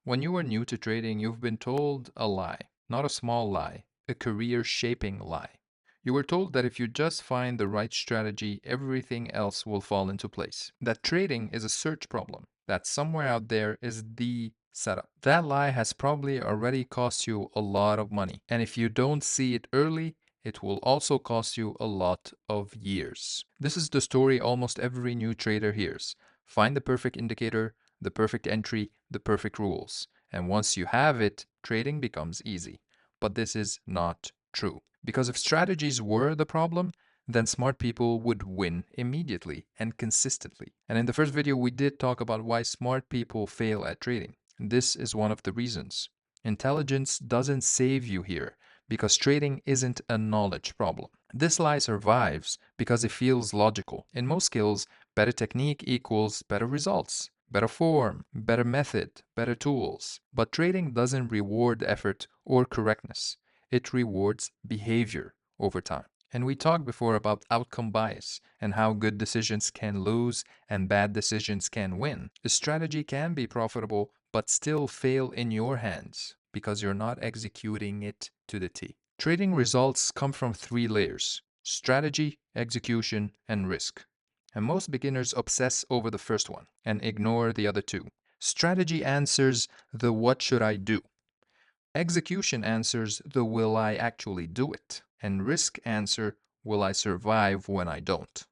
When you are new to trading, you've been told a lie, not a small lie, a career-shaping lie. You were told that if you just find the right strategy, everything else will fall into place. That trading is a search problem, that somewhere out there is the setup. That lie has probably already cost you a lot of money. And if you don't see it early, it will also cost you a lot of years. This is the story almost every new trader hears. Find the perfect indicator, the perfect entry, the perfect rules. And once you have it, trading becomes easy. But this is not true. Because if strategies were the problem, then smart people would win immediately and consistently. And in the first video, we did talk about why smart people fail at trading. This is one of the reasons. Intelligence doesn't save you here because trading isn't a knowledge problem. This lie survives because it feels logical. In most skills, better technique equals better results, better form, better method, better tools. But trading doesn't reward effort or correctness. It rewards behavior over time. And we talked before about outcome bias and how good decisions can lose and bad decisions can win. A strategy can be profitable but still fail in your hands because you're not executing it to the T. Trading results come from three layers: strategy, execution, and risk. And most beginners obsess over the first one and ignore the other two. Strategy answers the what should I do? Execution answers the will I actually do it? And risk answer will I survive when I don't?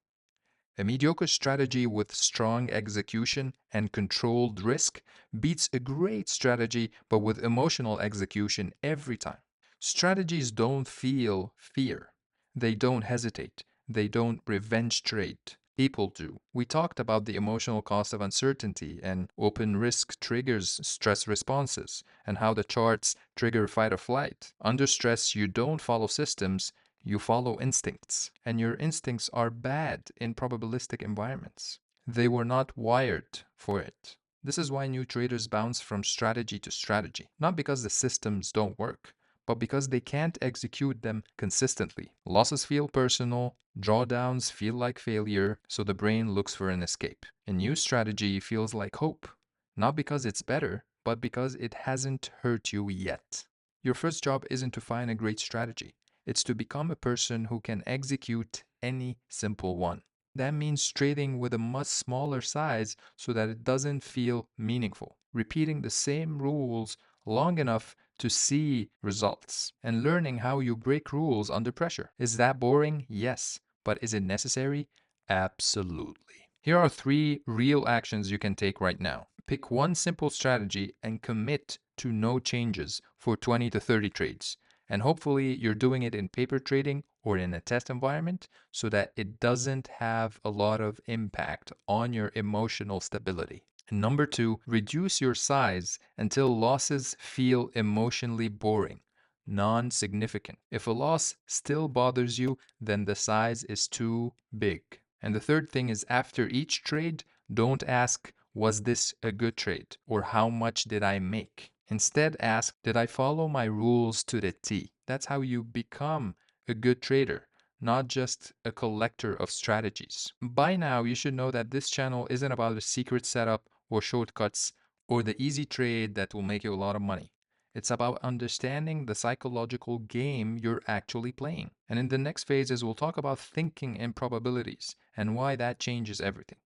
A mediocre strategy with strong execution and controlled risk beats a great strategy but with emotional execution every time. Strategies don't feel fear. They don't hesitate. They don't revenge trade. People do. We talked about the emotional cost of uncertainty and open risk triggers stress responses and how the charts trigger fight or flight. Under stress, you don't follow systems, you follow instincts, and your instincts are bad in probabilistic environments. They were not wired for it. This is why new traders bounce from strategy to strategy, not because the systems don't work, but because they can't execute them consistently. Losses feel personal, drawdowns feel like failure, so the brain looks for an escape. A new strategy feels like hope, not because it's better, but because it hasn't hurt you yet. Your first job isn't to find a great strategy. It's to become a person who can execute any simple one. That means trading with a much smaller size so that it doesn't feel meaningful. Repeating the same rules long enough to see results and learning how you break rules under pressure. Is that boring? Yes. But is it necessary? Absolutely. Here are three real actions you can take right now. Pick one simple strategy and commit to no changes for 20 to 30 trades. And hopefully you're doing it in paper trading or in a test environment so that it doesn't have a lot of impact on your emotional stability. And number two, reduce your size until losses feel emotionally boring, non-significant. If a loss still bothers you, then the size is too big. And the third thing is, after each trade, don't ask, was this a good trade? Or how much did I make? Instead, ask, did I follow my rules to the T? That's how you become a good trader, not just a collector of strategies. By now, you should know that this channel isn't about a secret setup or shortcuts or the easy trade that will make you a lot of money. It's about understanding the psychological game you're actually playing. And in the next phases, we'll talk about thinking in probabilities and why that changes everything.